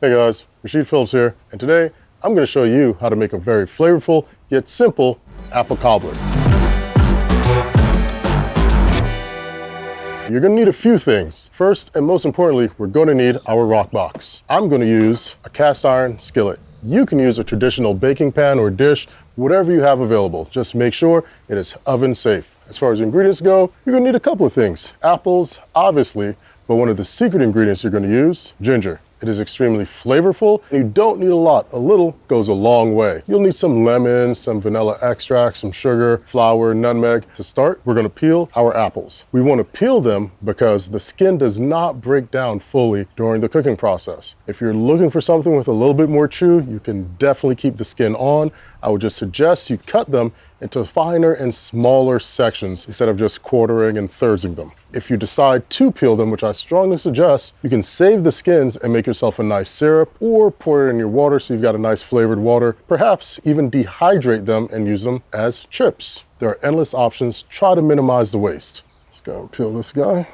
Hey guys, Rasheed Phillips here, and today I'm going to show you how to make a very flavorful yet simple apple cobbler. You're going to need a few things. First and most importantly, we're going to need our Roccbox. I'm going to use a cast iron skillet. You can use a traditional baking pan or dish, whatever you have available. Just make sure it is oven safe. As far as ingredients go, you're going to need a couple of things. Apples, obviously, but one of the secret ingredients you're going to use, ginger. It is extremely flavorful. You don't need a lot. A little goes a long way. You'll need some lemon, some vanilla extract, some sugar, flour, nutmeg. To start, we're going to peel our apples. We want to peel them because the skin does not break down fully during the cooking process. If you're looking for something with a little bit more chew, you can definitely keep the skin on. I would just suggest you cut them into finer and smaller sections instead of just quartering and thirdsing them. If you decide to peel them, which I strongly suggest, you can save the skins and make yourself a nice syrup or pour it in your water so you've got a nice flavored water. Perhaps even dehydrate them and use them as chips. There are endless options. Try to minimize the waste. Let's go peel this guy.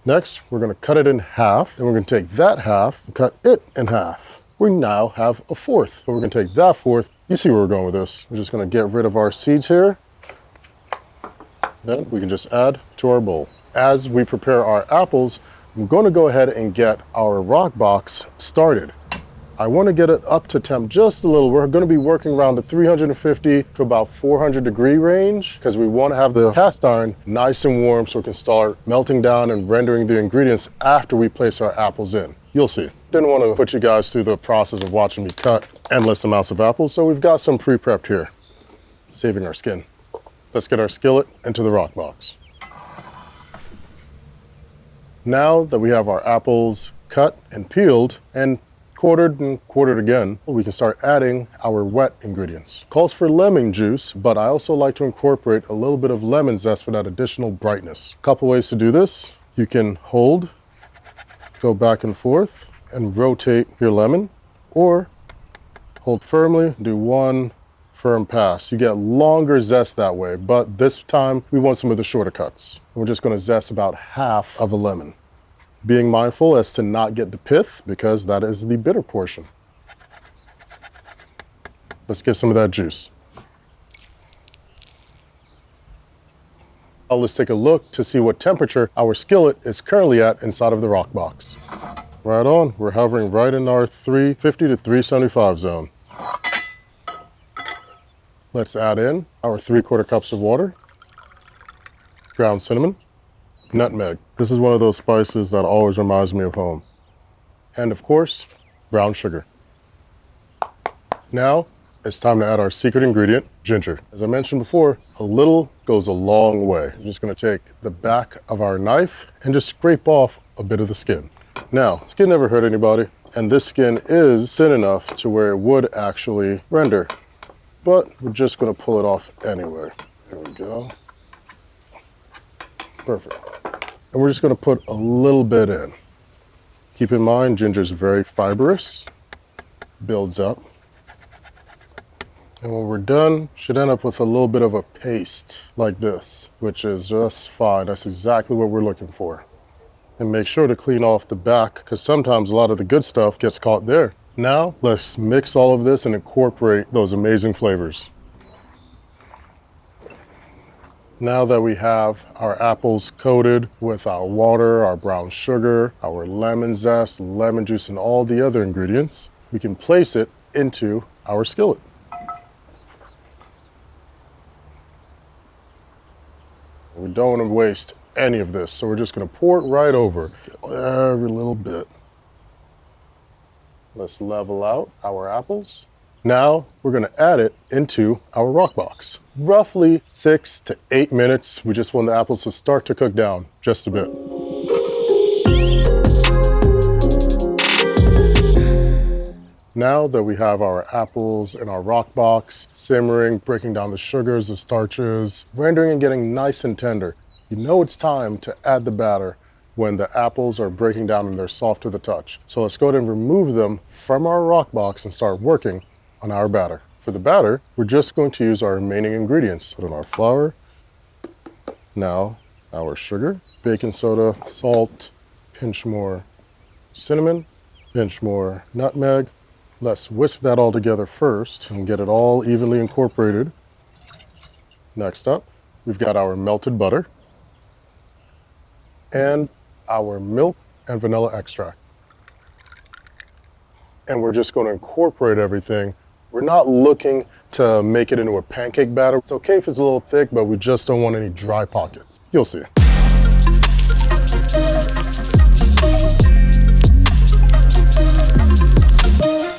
Next, we're going to cut it in half, and we're going to take that half and cut it in half. We now have a fourth. So we're going to take that fourth. You see where we're going with this. We're just going to get rid of our seeds here. Then we can just add to our bowl. As we prepare our apples, I'm going to go ahead and get our Roccbox started. I want to get it up to temp just a little. We're going to be working around the 350 to about 400 degree range because we want to have the cast iron nice and warm so it can start melting down and rendering the ingredients after we place our apples in. You'll see. Didn't want to put you guys through the process of watching me cut endless amounts of apples, so we've got some pre-prepped here, saving our skin. Let's get our skillet into the Roccbox. Now that we have our apples cut and peeled and quartered again, we can start adding our wet ingredients. Calls for lemon juice, but I also like to incorporate a little bit of lemon zest for that additional brightness. A couple ways to do this. You can hold, go back and forth, and rotate your lemon, or hold firmly, do one firm pass. You get longer zest that way, but this time we want some of the shorter cuts. We're just going to zest about half of a lemon, being mindful as to not get the pith because that is the bitter portion. Let's get some of that juice. Let's take a look to see what temperature our skillet is currently at inside of the Roccbox. Right on, we're hovering right in our 350 to 375 zone. Let's add in our 3/4 cups of water, ground cinnamon, nutmeg. This is one of those spices that always reminds me of home. And of course, brown sugar. Now, it's time to add our secret ingredient, ginger. As I mentioned before, a little goes a long way. I'm just going to take the back of our knife and just scrape off a bit of the skin. Now, skin never hurt anybody, and this skin is thin enough to where it would actually render, but we're just going to pull it off anyway. There we go. Perfect. And we're just going to put a little bit in. Keep in mind, ginger is very fibrous, builds up. And when we're done, should end up with a little bit of a paste like this, which is just fine. That's exactly what we're looking for. And make sure to clean off the back because sometimes a lot of the good stuff gets caught there. Now, let's mix all of this and incorporate those amazing flavors. Now that we have our apples coated with our water, our brown sugar, our lemon zest, lemon juice, and all the other ingredients, we can place it into our skillet. We don't want to waste any of this, so we're just going to pour it right over every little bit. Let's level out our apples. Now we're going to add it into our Roccbox. Roughly 6 to 8 minutes. We just want the apples to start to cook down just a bit. Now that we have our apples in our Roccbox simmering, breaking down the sugars, the starches, rendering and getting nice and tender, you know it's time to add the batter when the apples are breaking down and they're soft to the touch. So let's go ahead and remove them from our Roccbox and start working on our batter. For the batter, we're just going to use our remaining ingredients. Put in our flour, now our sugar, baking soda, salt, pinch more cinnamon, pinch more nutmeg. Let's whisk that all together first and get it all evenly incorporated. Next up, we've got our melted butter and our milk and vanilla extract. And we're just going to incorporate everything. We're not looking to make it into a pancake batter. It's okay if it's a little thick, but we just don't want any dry pockets. You'll see.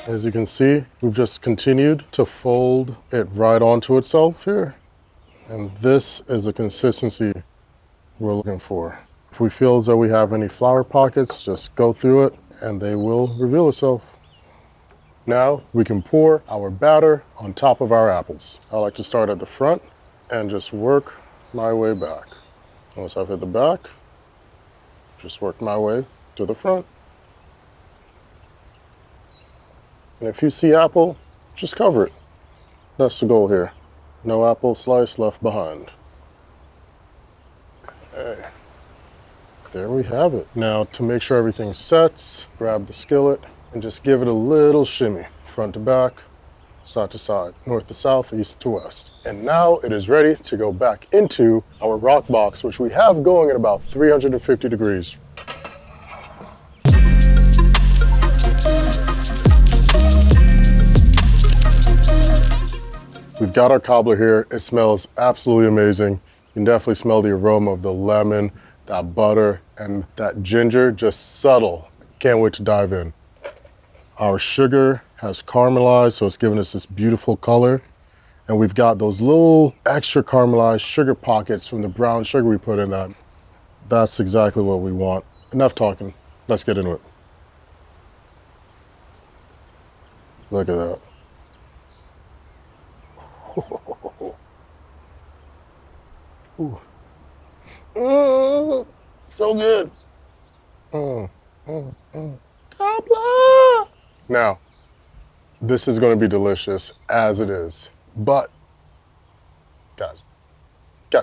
As you can see, we've just continued to fold it right onto itself here. And this is the consistency we're looking for. If we feel as though we have any flour pockets, just go through it and they will reveal itself. Now we can pour our batter on top of our apples. I like to start at the front and just work my way back. Once I've hit the back, just work my way to the front. And if you see apple, just cover it. That's the goal here. No apple slice left behind. Okay. There we have it. Now to make sure everything sets, grab the skillet and just give it a little shimmy, front to back, side to side, north to south, east to west. And now it is ready to go back into our Roccbox, which we have going at about 350 degrees. We've got our cobbler here. It smells absolutely amazing. You can definitely smell the aroma of the lemon, that butter, and that ginger, just subtle. Can't wait to dive in. Our sugar has caramelized, so it's giving us this beautiful color. And we've got those little extra caramelized sugar pockets from the brown sugar we put in that. That's exactly what we want. Enough talking. Let's get into it. Look at that. Ooh. So good. Cobbler! Now, this is going to be delicious as it is, but guys, you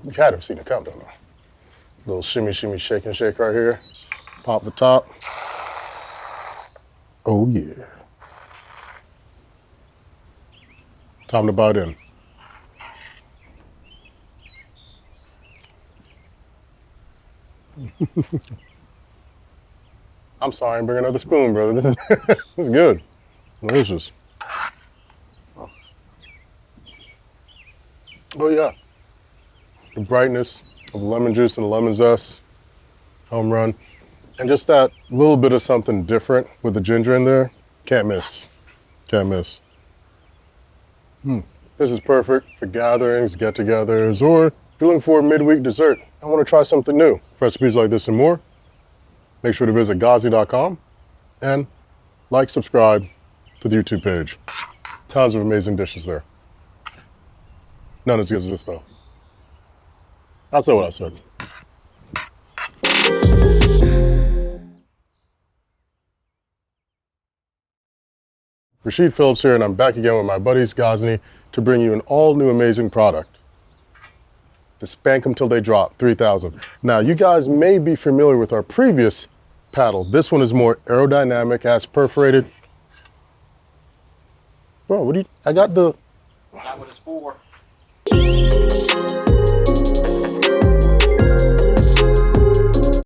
had to have seen it come, don't you? Little shimmy, shimmy, shake and shake right here. Pop the top. Oh yeah. Time to bite in. I'm sorry, bring another spoon, brother. This is good. Delicious. Oh yeah. The brightness of lemon juice and the lemon zest. Home run. And just that little bit of something different with the ginger in there. Can't miss. Can't miss. This is perfect for gatherings, get-togethers, or if you're looking for a midweek dessert. I want to try something new. For recipes like this and more, make sure to visit Gozney.com and like, subscribe to the YouTube page. Tons of amazing dishes there. None as good as this though. I'll say what I said. Rasheed Phillips here, and I'm back again with my buddies Gozney to bring you an all-new amazing product. The Spank 'em Till They Drop 3000. Now, you guys may be familiar with our previous paddle. This one is more aerodynamic, has perforated. Bro, what do you, I got the... Not what it's for.